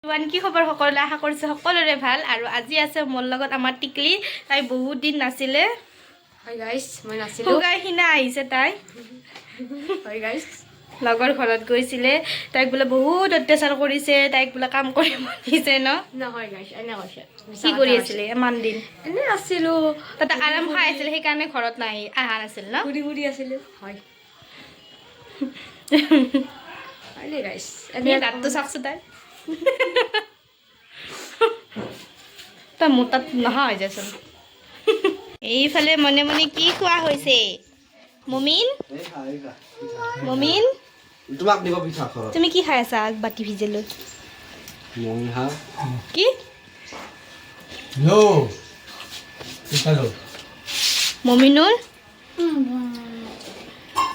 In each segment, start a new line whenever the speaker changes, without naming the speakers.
কি খবৰ সকলোৰে আশা কৰিছো সকলোৰে ভাল আৰু আজি আছে মোৰ লগত আমাৰ টিকলি তাই বহুত দিন নাছিলে
হাই গাইস মই নাছিলো
হুগাই হিনা আহিছে তাই
হাই গাইস
লগৰ ঘৰত গৈছিলে তাইক বোলে বহুত অত্যাচাৰ কৰিছে তাইক বোলে কাম কৰি মাতিছে ন
নহয় গাইস এনে কৈছে
কি কৰি আছিল ইমান দিন
এনে আছিলো
তাতে আৰাম খাই আছিল সেই কাৰণে ঘৰত নাই আহা নাছিল ন
ঘুৰি আছিলো হয় আলে গাইস
এনে দাঁতটো চাকছো তাই তই মোৰ তাত নহয় যাচোন এইফালে মনে মনে কি খোৱা হৈছে মমিন মমিন
তোমাক দিব পিঠা ঘৰত
তুমি কি খাই আছা বাটি ভিজে লৈ
মমি হা
কি
নো পিঠা লো
মমিনুৰ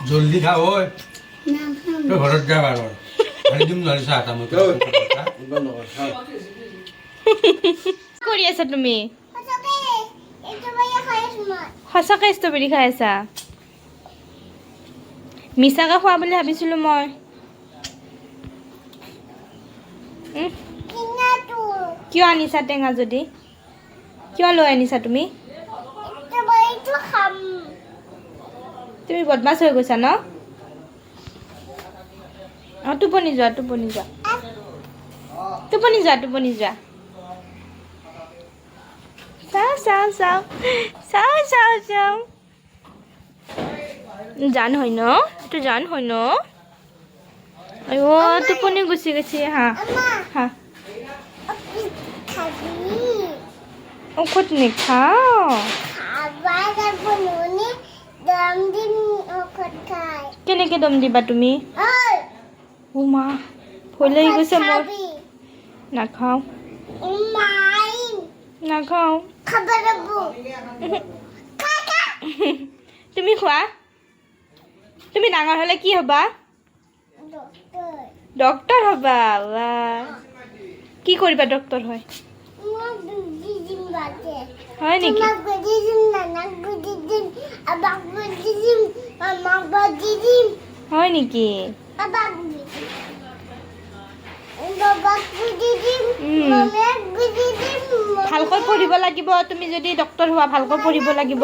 জলদি খা ওই তো ঘৰত যা বাৰ আনি দিম নৰি চাহ তামো ইবা নকৰ খা
কৰি আছা তুমি সঁচাকে ষ্ট্ৰবেৰী খাই আছা মিছাকে খোৱা বুলি ভাবিছিলো মই কিয় আনিছা টেঙা যদি কিয় লৈ আনিছা তুমি তুমি বদমাছ হৈ গৈছা ন টোপনি যোৱা টোপনি যোৱা টোপনি যোৱা টোপনি যোৱা চাও চাও চাও চাও চাও চাও জান হয় ন এইটো জান হয় ন আইও টোপনি গুচি গৈছে হা হা ঔষধ নেখাও কেনেকে দম দিবা তুমি ও মা ভয় লাগি গৈছে মোৰ নাখাও নাখাও তুমি খোৱা তুমি ডাঙৰ হলে কি হবা ডক্টৰ হবা কি কৰিবা ডক্টৰ হয় হয় নেকি হয় নেকি ভালকৈ পঢ়িব লাগিব তুমি যদি ডক্টৰ হোৱা ভালকৈ পঢ়িব লাগিব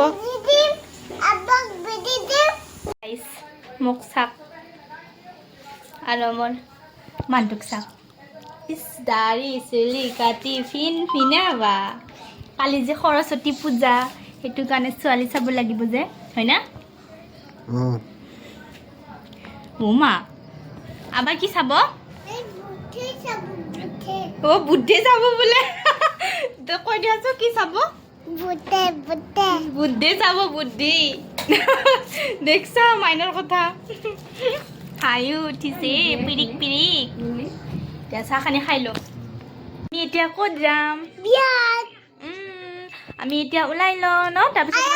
মোক চাক আৰু মোৰ মানুহটোক চাক ইছ দাড়ি চুলি কাটি ফিনাবা কালি যে সৰস্বতী পূজা সেইটো কাৰণে ছোৱালী চাব লাগিব যে হয় না মা আবার কি চাব ও বুদ্ধি চাব বোলে তো কৈ দিয়াছো কি চাব বুদ্ধি চাব বুদ্ধি দেখছা মাইনৰ কথা হাঁহি উঠিছে পিৰিক পিৰিক এতিয়া চাহ খানি খাই লো আমি এতিয়া ক'ত যাম বিয়াত আমি এতিয়া ওলাই লওঁ ন তাৰপিছত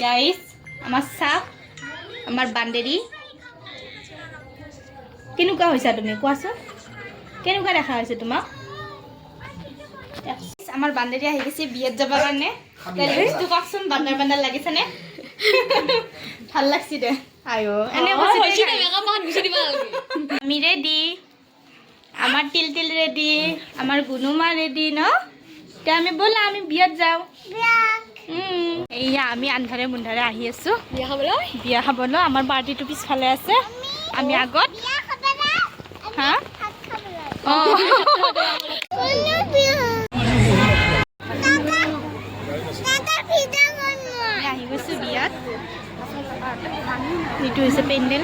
গাইজ আমাৰ চাহ আমাৰ বান্দেৰী কেনেকুৱা হৈছা তুমি কোৱাচোন কেনেকুৱা দেখা হৈছে তোমাক আমাৰ বান্দেৰী আহি গৈছে বিয়াত যাবৰ কাৰণে কওকচোন বান্দাৰ বান্দাৰ লাগিছেনে ভাল লাগছি দে আয়ো এনে আমি ৰেডি আমাৰ তিল তিল ৰেডি আমাৰ গুনুমা ৰেডি ন এতিয়া আমি ব'লা আমি বিয়াত যাওঁ এইয়া আমি আন্ধাৰে মুন্ধাৰে আহি আছো বিয়া খাবলৈ আমাৰ পাৰ্টিটো পিছফালে আছে আমি আগত হা আহি গৈছো বিয়াত এইটো হৈছে পেণ্ডেল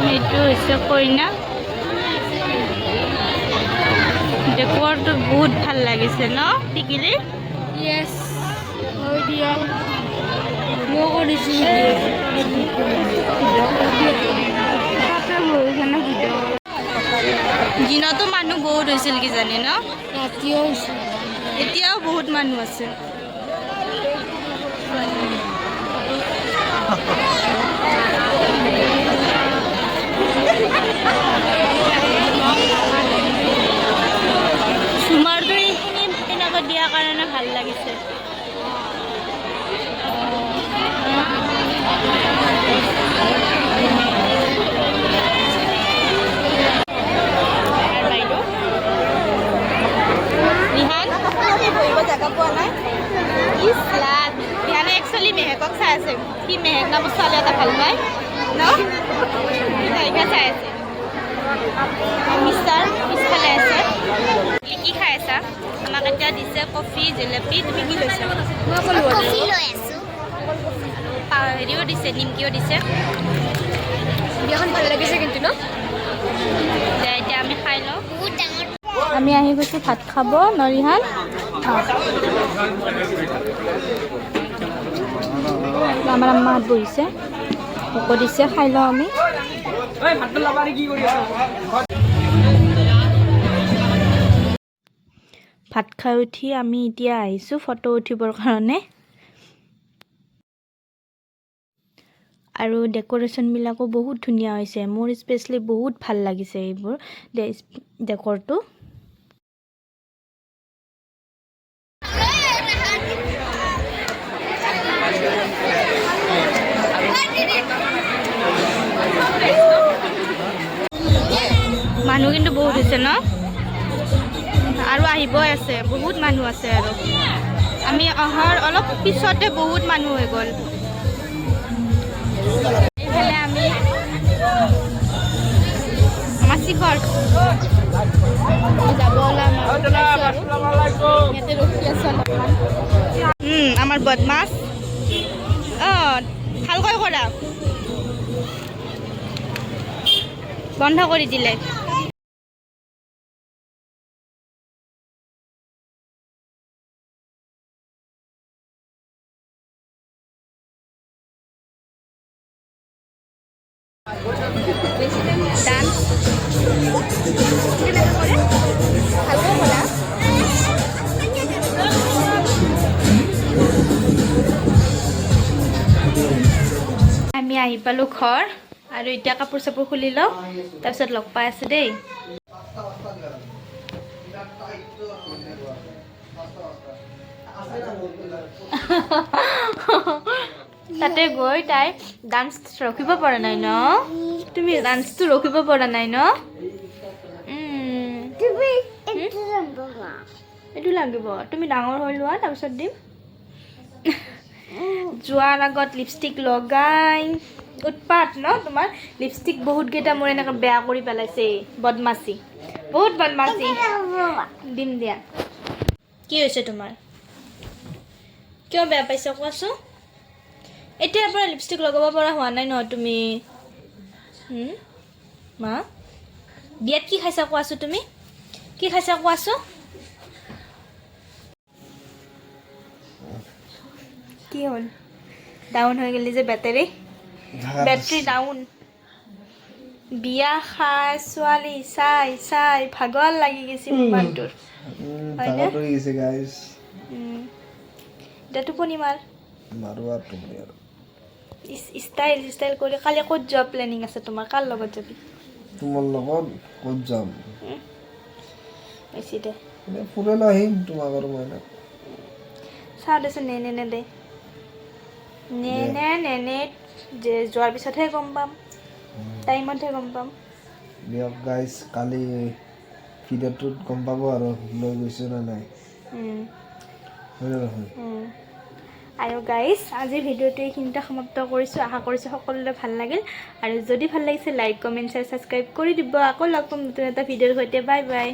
এইটো হৈছে কইনা ডেকোৰটো বহুত ভাল লাগিছে ন টিকিলি
ইয়েস হয় দিয়া মই কৰিছো
দিনতো মানুহ বহুত হৈছিল কিজানি ন
ৰাতিও হৈছে
এতিয়াও বহুত মানুহ আছে সুমাৰ দৰে এইখিনি দিয়াৰ কাৰণে ভাল লাগিছে জাগা পোৱা নাই ইছলাম ইয়ানে একচুৱেলি মেহেকক চাই আছে কি মেহেক নামৰ ছোৱালী এটা ভাল পায় ন তাইকে চাই আছে মিষ্টাৰ পিছফালে আছে কি খাই আছা আমাক এতিয়া দিছে কফি জেলেপি তুমি কি লৈছা মই কফি লৈ আছোঁ হেৰিও দিছে নিমকিও দিছে বিয়াখন ভাল লাগিছে কিন্তু ন এতিয়া আমি খাই লওঁ বহুত ডাঙৰ আমি আহি গৈছোঁ ভাত খাব নৰিহান আমাৰ আম্মাহঁত বহিছে ভোক দিছে খাই লওঁ আমি ভাত খাই উঠি আমি এতিয়া আহিছোঁ ফটো উঠিবৰ কাৰণে আৰু ডেক'ৰেশ্যনবিলাকো বহুত ধুনীয়া হৈছে মোৰ স্পেচিয়েলি বহুত ভাল লাগিছে এইবোৰ ডেক'ৰটো মানুহ কিন্তু বহুত হৈছে ন আৰু আহিবই আছে বহুত মানুহ আছে আৰু আমি অহাৰ অলপ পিছতে বহুত মানুহ হৈ গ'ল এইফালে আমি আমাৰ শিখৰ যাব আমাৰ বদমাছ ভালকৈ কৰা বন্ধ কৰি দিলে আমি আহি পালোঁ ঘৰ আৰু এতিয়া কাপোৰ চাপোৰ খুলি লওঁ তাৰপিছত লগ পাই আছোঁ দেই তাতে গৈ তাই ডান্স ৰখিব পৰা নাই ন তুমি ডান্সটো ৰখিব পৰা নাই ন এইটো লাগিব তুমি ডাঙৰ হৈ লোৱা তাৰপিছত দিম যোৱাৰ আগত লিপষ্টিক লগাই উৎপাত ন তোমাৰ লিপষ্টিক বহুত কেইটা মোৰ এনেকৈ বেয়া কৰি পেলাইছে বদমাচি বহুত বদমাচি দিম দিয়া কি হৈছে তোমাৰ কিয় বেয়া পাইছা কোৱাচোন এতিয়াৰ পৰা লিপষ্টিক লগাব পৰা হোৱা নাই নহয় তুমি মা বিয়াত কি খাইছা কোৱাচোন তুমি কি খাইছা কোৱাচোন কি হ'ল ডাউন হৈ গ'লি যে বেটাৰী ডাউন বিয়া খাই ছোৱালী চাই চাই ভাগৰ লাগি গৈছে মোৰ মানুহটোৰ এতিয়া টোপনি মাৰ ষ্টাইল কৰি কালি ক'ত যোৱা প্লেনিং আছে তোমাৰ কাৰ লগত যাবি
তোমাৰ লগত ক'ত যাম
বেছি দে
ফুৰিবলৈ আহিম তোমাকৰ মই
চাওঁ দেচোন নে যে যোৱাৰ পিছতহে গম পাম টাইমতহে গম পাম
দিয়ক গাইজ কালি ভিডিঅ'টোত গম পাব আৰু লৈ গৈছোঁ নে নাই হয় নহয়
আৰু গাইজ আজিৰ ভিডিঅ'টো এইখিনিতে সমাপ্ত কৰিছোঁ আশা কৰিছোঁ সকলোৰে ভাল লাগিল আৰু যদি ভাল লাগিছে লাইক কমেণ্ট শ্বেয়াৰ ছাবস্ক্ৰাইব কৰি দিব আকৌ লগ পাম নতুন এটা ভিডিঅ'ৰ সৈতে বাই বাই